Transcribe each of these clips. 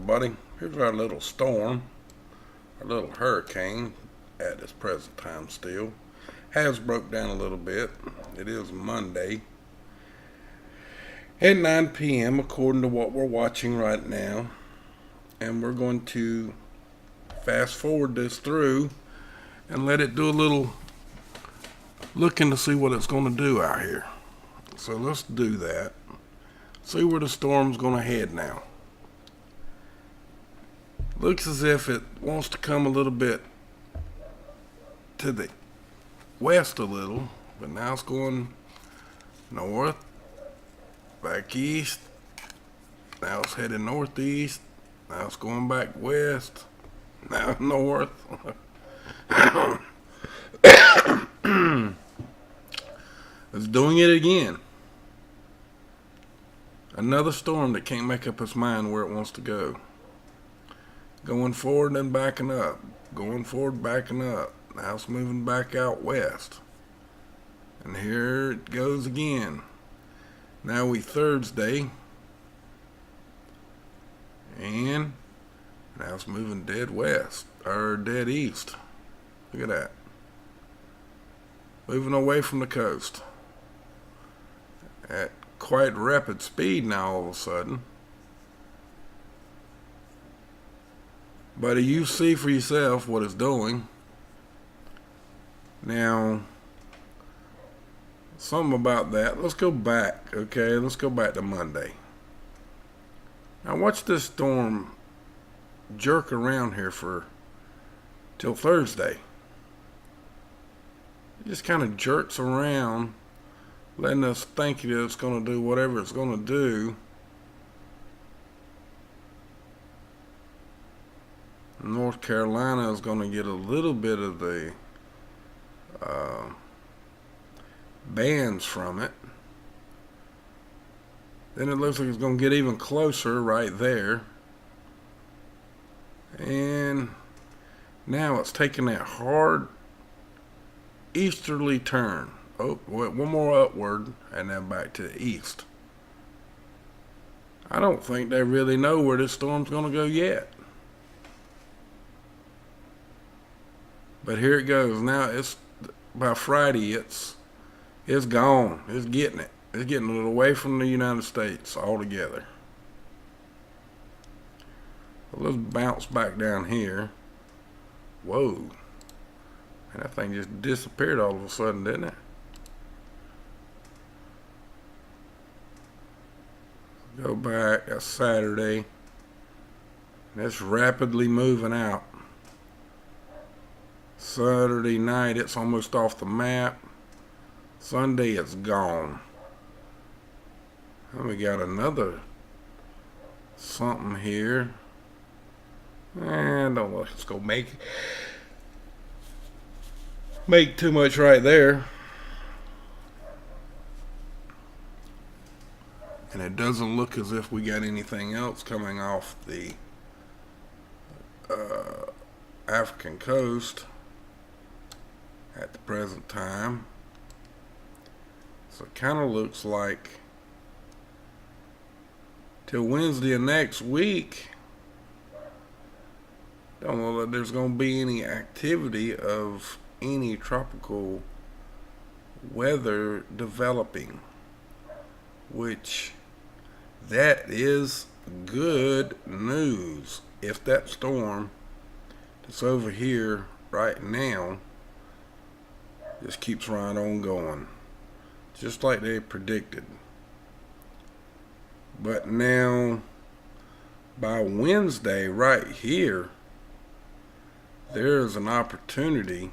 everybody. Here's our little storm, our little hurricane at this present time still. Has broke down a little bit. It is Monday at 9 p.m. according to what we're watching right now. And we're going to fast forward this through and let it do a little looking to see what it's going to do out here. So let's do that. See where the storm's going to head now. Looks as if it wants to come a little bit to the west a little, but now it's going north, back east. Now it's heading northeast. Now it's going back west. Now north. It's doing it again. Another storm that can't make up its mind where it wants to go. Going forward and backing up. Going forward, backing up. Now it's moving back out west. And here it goes again. Now we Thursday. And now it's moving dead west. Or dead east. Look at that. Moving away from the coast. At quite rapid speed now all of a sudden. But you see for yourself what it's doing. Now, something about that. Let's go back, okay? Let's go back to Monday. Now watch this storm jerk around here till Thursday. It just kind of jerks around, letting us think that it's going to do whatever it's going to do. North Carolina is going to get a little bit of the bands from it. Then it looks like it's going to get even closer right there. And now it's taking that hard easterly turn. Oh, one more upward and then back to the east. I don't think they really know where this storm's going to go yet. But here it goes. Now it's by Friday. It's gone. It's getting it. It's getting it away from the United States altogether. Well, let's bounce back down here. Whoa! And that thing just disappeared all of a sudden, didn't it? Go back. That's Saturday. And it's rapidly moving out. Saturday night, it's almost off the map. Sunday, it's gone. And we got another something here. And don't let's go make too much right there. And it doesn't look as if we got anything else coming off the African coast at the present time. So it kind of looks like till Wednesday of next week, don't know that there's going to be any activity of any tropical weather developing, which that is good news. If that storm that's over here right now just keeps right on going, just like they predicted. But now, by Wednesday, right here, there's an opportunity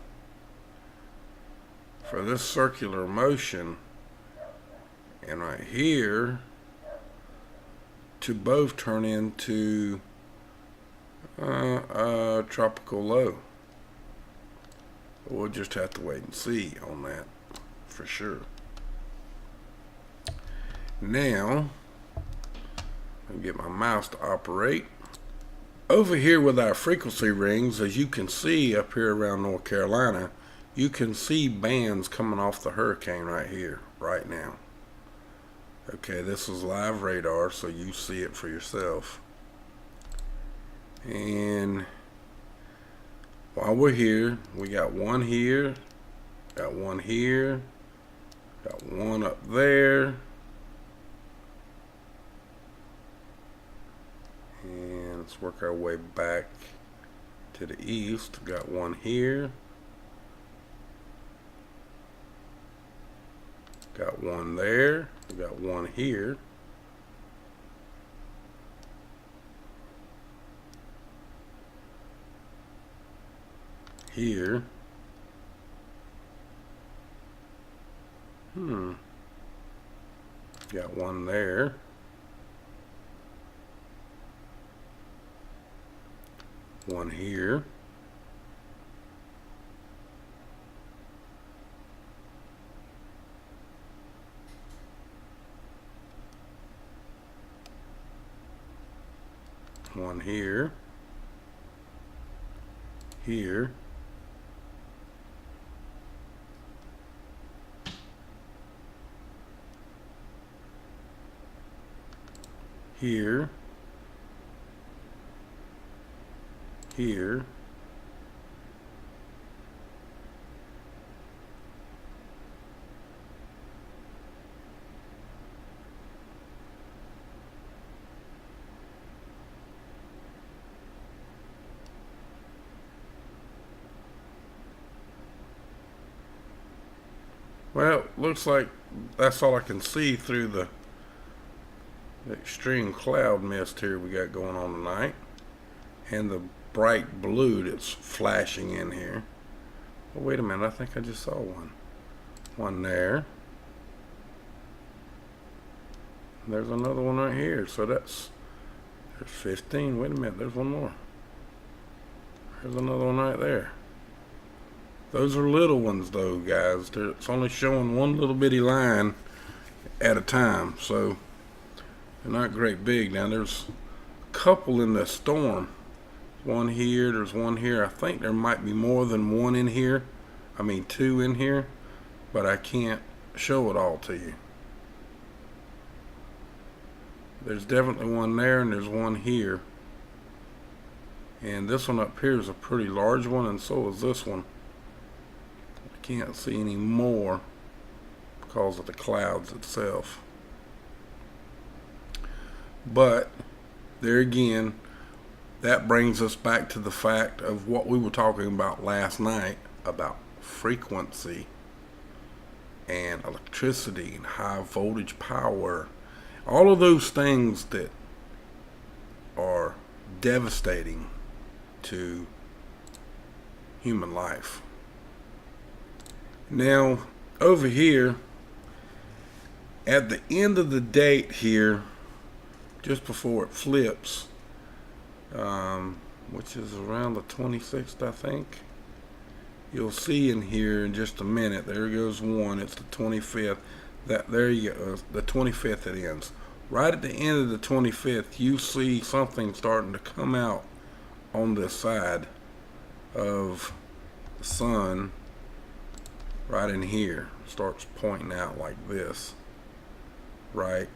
for this circular motion, and right here, to both turn into a tropical low. We'll just have to wait and see on that for sure. Now, I'll get my mouse to operate. Over here with our frequency rings, as you can see up here around North Carolina, you can see bands coming off the hurricane right here, right now. Okay, this is live radar, so you see it for yourself. And while we're here, we got one here, got one here, got one up there, and let's work our way back to the east. Got one here, got one there, we got one here, here. Got one there. One here. One here. Here. Here, here, well, looks like that's all I can see through the extreme cloud mist here we got going on tonight, and the bright blue that's flashing in here. Oh, wait a minute, I think I just saw one there. There's another one right here, so there's 15. Wait a minute, there's one more. There's another one right there. Those are little ones though, guys. It's only showing one little bitty line at a time, so they're not great big. Now there's a couple in the storm. One here, there's one here. I think there might be more than one in here. I mean 2 in here, but I can't show it all to you. There's definitely one there, and there's one here. And this one up here is a pretty large one, and so is this one. I can't see any more because of the clouds itself. But there again, that brings us back to the fact of what we were talking about last night about frequency and electricity and high voltage power. All of those things that are devastating to human life. Now, over here, at the end of the date here, just before it flips, which is around the 26th, I think. You'll see in here in just a minute. There goes one. It's the 25th. There you go. The 25th it ends. Right at the end of the 25th, you see something starting to come out on this side of the sun. Right in here, starts pointing out like this. Right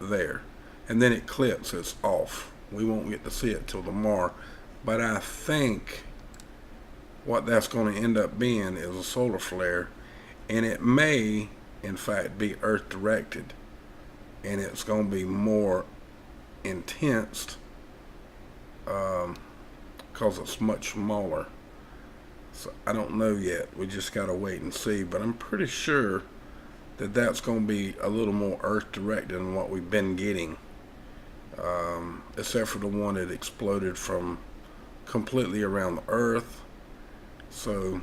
there. And then it clips, it's off. We won't get to see it till tomorrow. But I think what that's going to end up being is a solar flare. And it may, in fact, be Earth directed. And it's going to be more intense because it's much smaller. So I don't know yet. We just got to wait and see. But I'm pretty sure that that's going to be a little more Earth directed than what we've been getting. Except for the one that exploded from completely around the Earth. So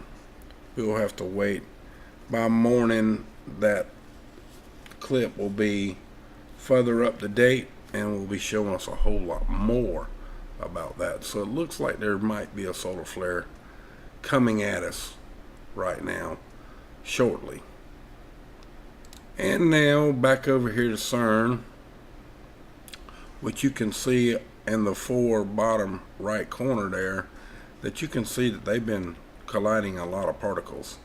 we'll have to wait. By morning, that clip will be further up to date and will be showing us a whole lot more about that. So it looks like there might be a solar flare coming at us right now, shortly. And now back over here to CERN, which you can see in the bottom right corner there, that you can see that they've been colliding a lot of particles.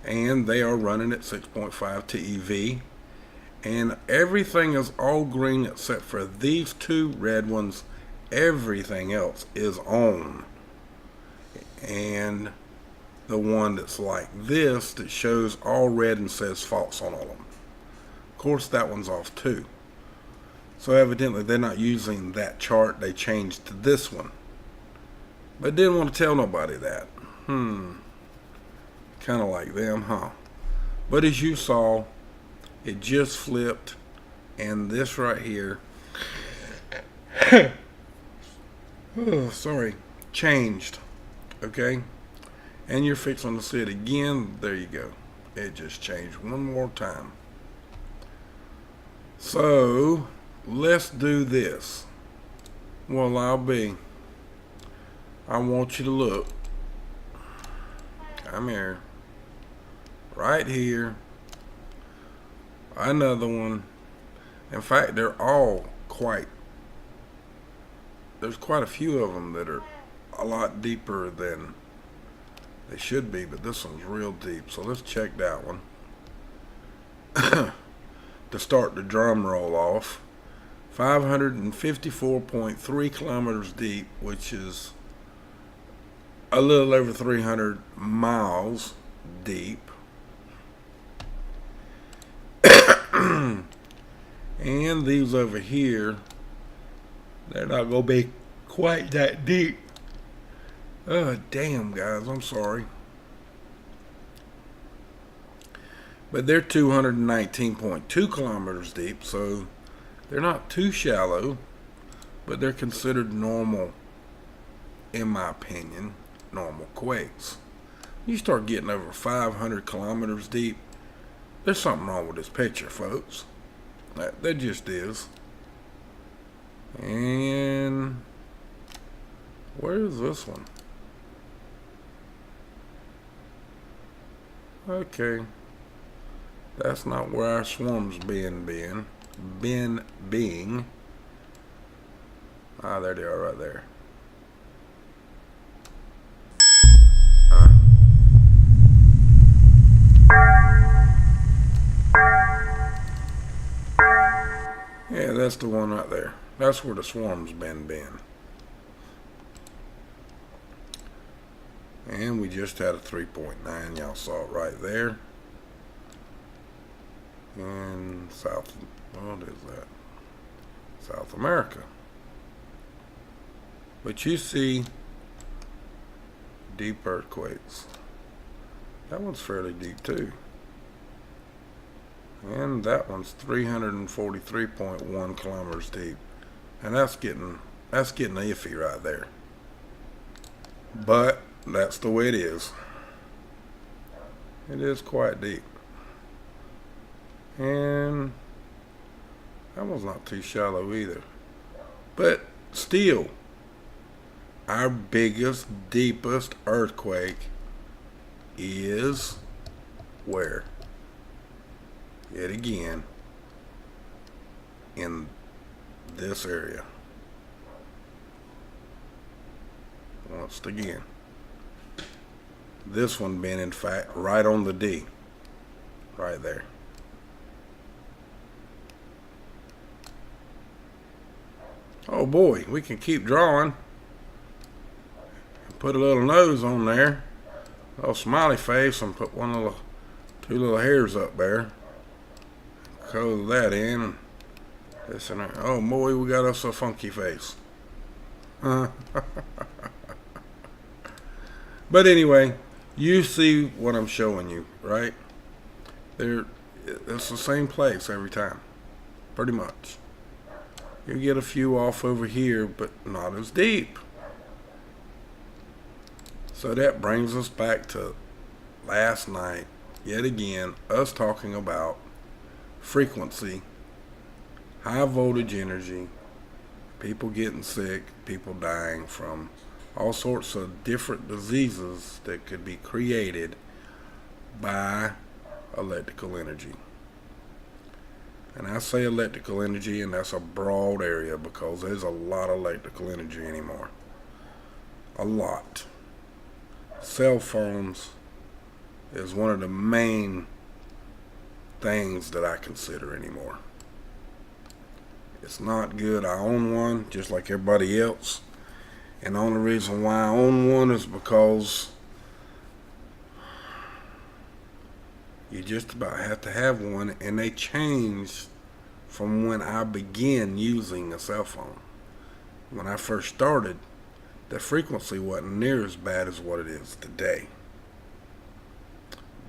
And they are running at 6.5 TeV. And everything is all green except for these 2 red ones everything else is on. And the one that's like this that shows all red and says false on all of them. Of course, that one's off too. So evidently they're not using that chart. They changed to this one. But didn't want to tell nobody that. Kind of like them, huh? But as you saw, it just flipped. And this right here, changed. Okay? And you're fixing to see it again. There you go. It just changed one more time. So, let's do this. Well, I want you to look. Come here. Right here. Another one. In fact, they're all there's quite a few of them that are a lot deeper than they should be, but this one's real deep. So let's check that one. To start the drum roll off, 554.3 kilometers deep, which is a little over 300 miles deep. And these over here, they're not going to be quite that deep. Oh, damn, guys, I'm sorry. But they're 219.2 kilometers deep, so they're not too shallow, but they're considered normal, in my opinion, normal quakes. You start getting over 500 kilometers deep, there's something wrong with this picture, folks. There just is. And where is this one? Okay. That's not where our swarm's being. Ah, there they are right there. Yeah, that's the one right there. That's where the swarm's been. And we just had a 3.9. Y'all saw it right there. In what is that? South America. But you see deep earthquakes. That one's fairly deep too. And that one's 343.1 kilometers deep. And that's getting iffy right there. But that's the way it is. It is quite deep. And that one's not too shallow either. But still, our biggest, deepest earthquake is where? Yet again, in this area. Once again. This one being, in fact, right on the D. Right there. Oh boy, we can keep drawing. Put a little nose on there. A little smiley face, and put two little hairs up there. Color that in. This and that. Oh boy, we got us a funky face. But anyway, you see what I'm showing you, right? It's the same place every time, pretty much. You get a few off over here, but not as deep. So that brings us back to last night, yet again, us talking about frequency, high voltage energy, people getting sick, people dying from all sorts of different diseases that could be created by electrical energy. And I say electrical energy, and that's a broad area because there's a lot of electrical energy anymore. A lot. Cell phones is one of the main things that I consider anymore. It's not good. I own one just like everybody else. And the only reason why I own one is because you just about have to have one, and they changed from when I began using a cell phone. When I first started, the frequency wasn't near as bad as what it is today.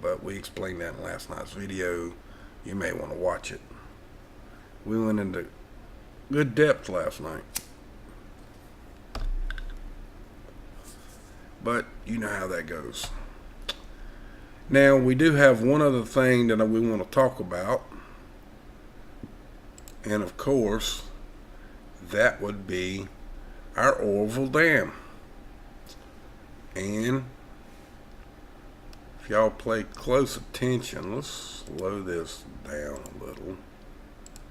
But we explained that in last night's video. You may want to watch it. We went into good depth last night. But you know how that goes. Now, we do have one other thing that we want to talk about. And of course, that would be our Oroville Dam. And if y'all pay close attention, let's slow this down a little,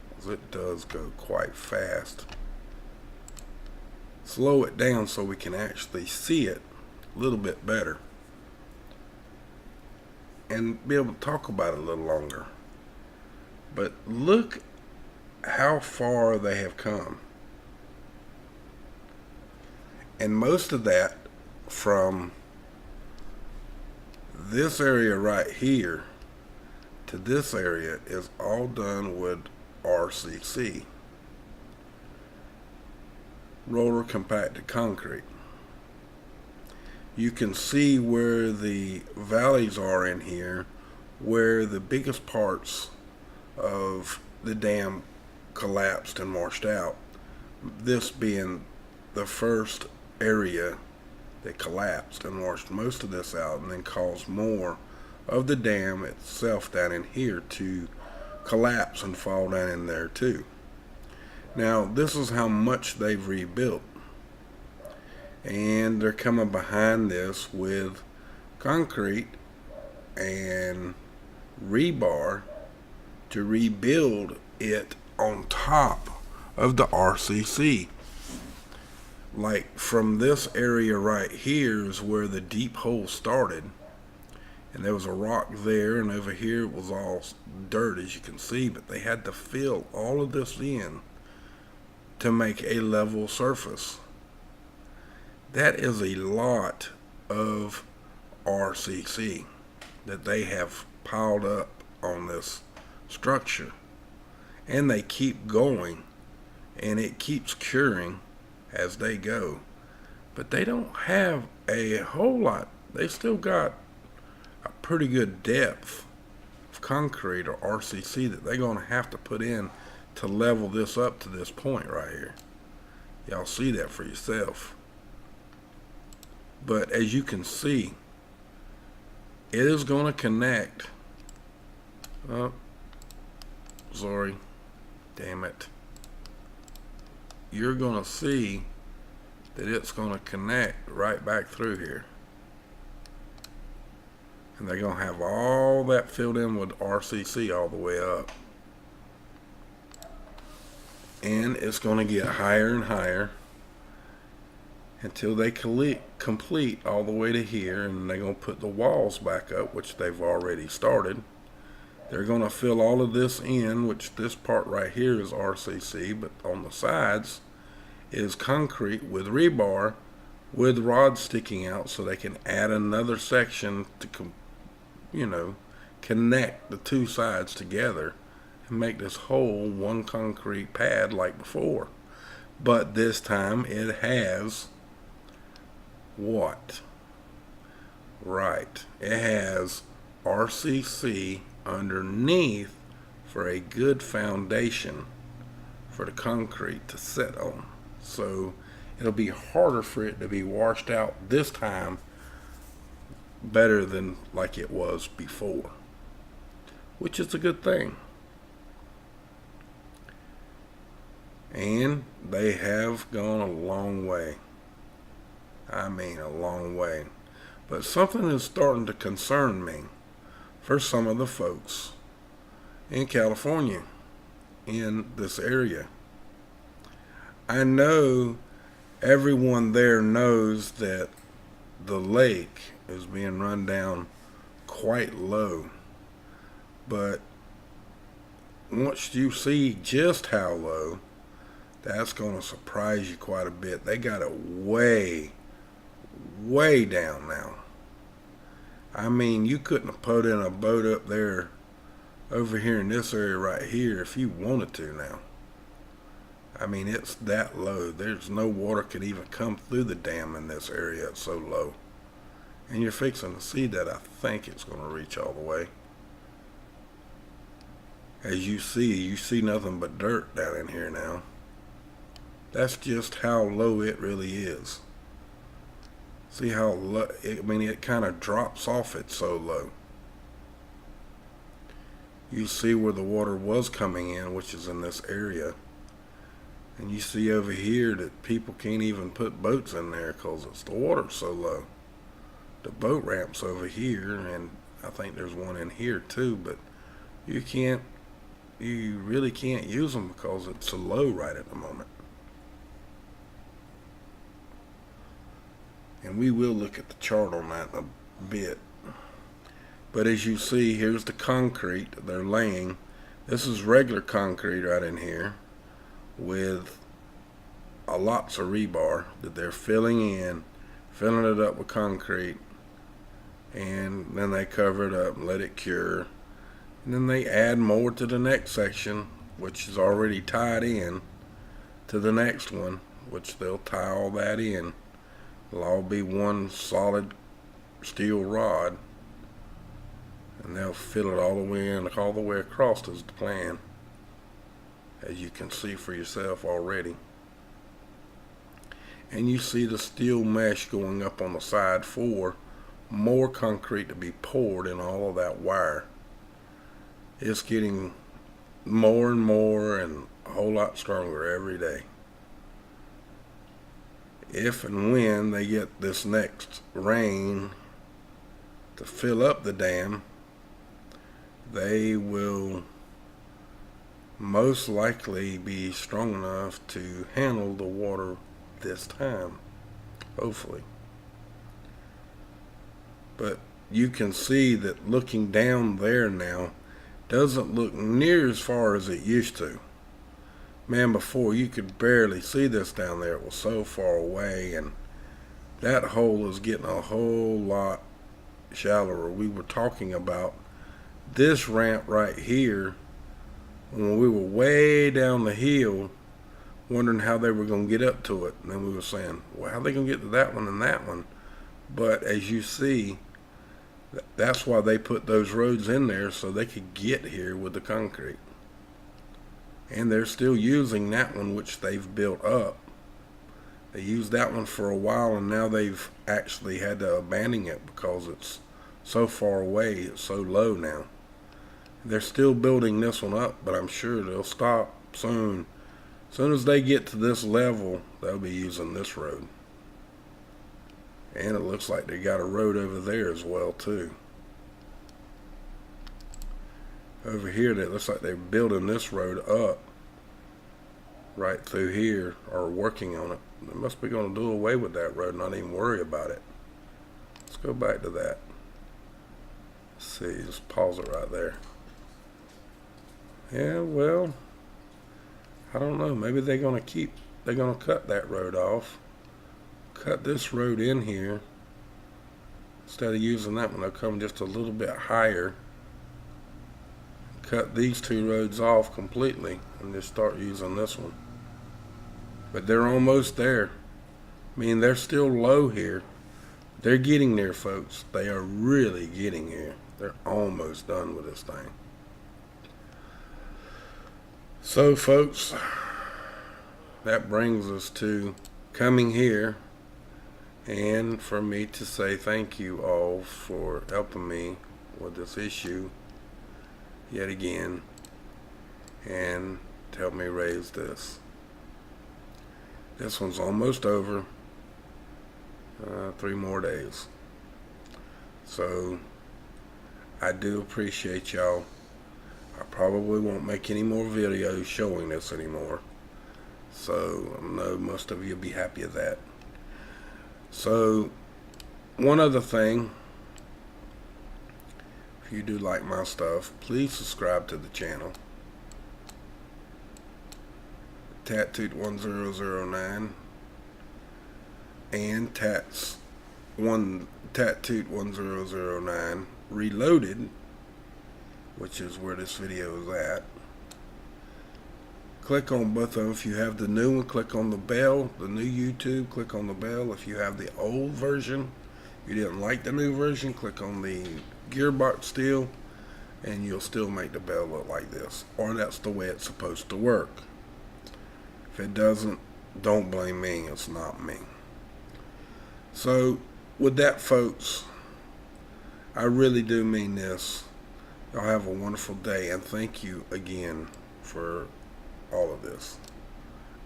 because it does go quite fast. Slow it down so we can actually see it a little bit better and be able to talk about it a little longer. But look how far they have come. And most of that from this area right here to this area is all done with RCC, roller compacted concrete. You can see where the valleys are in here, where the biggest parts of the dam collapsed and washed out. This being the first area that collapsed and washed most of this out, and then caused more of the dam itself down in here to collapse and fall down in there too. Now, this is how much they've rebuilt. And they're coming behind this with concrete and rebar to rebuild it on top of the RCC. Like from this area right here is where the deep hole started, and there was a rock there, and over here it was all dirt, as you can see, but they had to fill all of this in to make a level surface. That is a lot of RCC that they have piled up on this structure, and they keep going, and it keeps curing as they go. But they don't have a whole lot. They still got a pretty good depth of concrete or RCC that they're going to have to put in to level this up to this point right here. Y'all see that for yourself. But as you can see, it is going to connect. Oh, sorry. Damn it. You're going to see that it's going to connect right back through here. And they're going to have all that filled in with RCC all the way up. And it's going to get higher and higher until they complete all the way to here, and they're going to put the walls back up, which they've already started. They're going to fill all of this in, which this part right here is RCC, but on the sides is concrete with rebar with rods sticking out, so they can add another section to connect the two sides together and make this whole one concrete pad like before. But this time it has what? Right, it has RCC underneath for a good foundation for the concrete to sit on. So it'll be harder for it to be washed out this time, better than like it was before, which is a good thing. And they have gone a long way. I mean, a long way. But something is starting to concern me for some of the folks in California, in this area. I know everyone there knows that the lake is being run down quite low. But once you see just how low, That's going to surprise you quite a bit. They got it way, way down now. I mean, you couldn't have put in a boat up there over here in this area right here if you wanted to now. I mean, it's that low. There's no water could even come through the dam in this area. It's so low. And you're fixing to see that. I think it's going to reach all the way. As you see nothing but dirt down in here now. That's just how low it really is. See how low, I mean, it kind of drops off. It's so low. You see where the water was coming in, which is in this area. And you see over here that people can't even put boats in there because it's the water's so low. The boat ramp's over here, and I think there's one in here too, but you really can't use them because it's so low right at the moment. And we will look at the chart on that in a bit. But as you see, here's the concrete they're laying. This is regular concrete right in here with lots of rebar that they're filling it up with concrete, and then they cover it up and let it cure. And then they add more to the next section, which is already tied in to the next one, which they'll tie all that in. It'll all be one solid steel rod, and they'll fill it all the way in, all the way across is the plan, as you can see for yourself already. And you see the steel mesh going up on the side for more concrete to be poured in all of that wire. It's getting more and more and a whole lot stronger every day. If and when they get this next rain to fill up the dam, they will most likely be strong enough to handle the water this time, hopefully. But you can see that looking down there now doesn't look near as far as it used to. Man, before you could barely see this down there. It was so far away, and that hole is getting a whole lot shallower. We were talking about this ramp right here when we were way down the hill, wondering how they were going to get up to it. And then we were saying, well, how are they going to get to that one and that one? But as you see, that's why they put those roads in there, so they could get here with the concrete. And they're still using that one, which they've built up. They used that one for a while, and now they've actually had to abandon it because it's so far away. It's so low now. They're still building this one up, but I'm sure they'll stop soon. As soon as they get to this level, they'll be using this road. And it looks like they got a road over there as well too. Over here, it looks like they're building this road up right through here, or working on it. They must be going to do away with that road, not even worry about it. Let's go back to that. Let's see, just pause it right there. Yeah, well, I don't know. Maybe they're going to cut that road off. Cut this road in here. Instead of using that one, they'll come just a little bit higher. Cut these two roads off completely and just start using this one. But they're almost there. I mean, they're still low here. They're getting there, folks. They are really getting here. They're almost done with this thing. So, folks, that brings us to coming here and for me to say thank you all for helping me with this issue yet again, and to help me raise this. This one's almost over. 3 more days. So I do appreciate y'all. I probably won't make any more videos showing this anymore. So I know most of you will be happy with that. So one other thing, if you do like my stuff, please subscribe to the channel. It Tattooed 1009 and Tattooed 1009 Reloaded, which is where this video is at. Click on both of them. If you have the new one, click on the bell. The new YouTube, click on the bell. If you have the old version, you didn't like the new version, click on the gearbox still, and you'll still make the bell look like this. Or that's the way it's supposed to work. If it doesn't, don't blame me. It's not me. So, with that, folks, I really do mean this. Y'all have a wonderful day, and thank you again for all of this.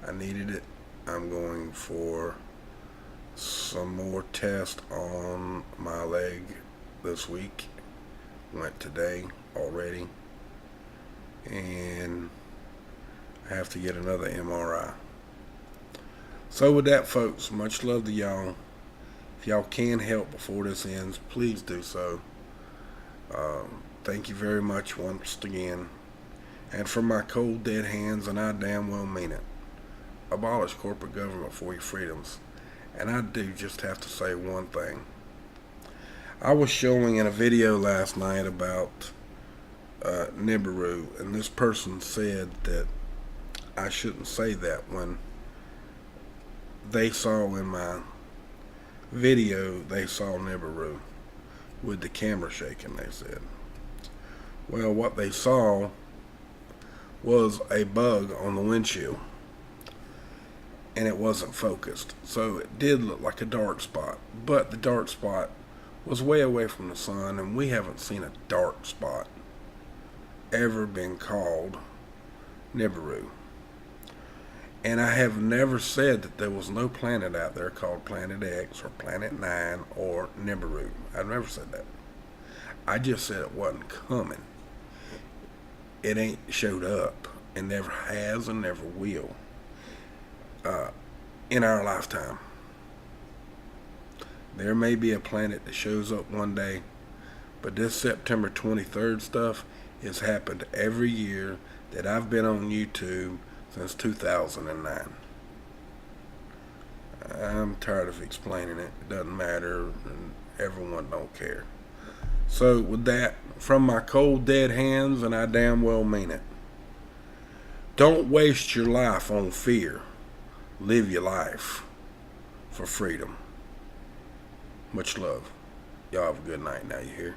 I needed it. I'm going for some more tests on my leg this week. Went today already, and I have to get another MRI. So with that, folks, much love to y'all. If y'all can help before this ends, please do so. Thank you very much once again. And from my cold dead hands, and I damn well mean it, abolish corporate government for your freedoms. And I do just have to say one thing. I was showing in a video last night about Nibiru, and this person said that I shouldn't say that when they saw in my video, they saw Nibiru with the camera shaking, they said. Well, what they saw was a bug on the windshield, and it wasn't focused, so it did look like a dark spot, but the dark spot was way away from the sun, and we haven't seen a dark spot ever been called Nibiru. And I have never said that there was no planet out there called Planet X or Planet 9 or Nibiru. I've never said that. I just said it wasn't coming. It ain't showed up, and never has and never will in our lifetime. There may be a planet that shows up one day, but this September 23rd stuff has happened every year that I've been on YouTube since 2009. I'm tired of explaining it. It doesn't matter, and everyone don't care. So with that, from my cold dead hands, and I damn well mean it, don't waste your life on fear. Live your life for freedom. Much love. Y'all have a good night now, you hear?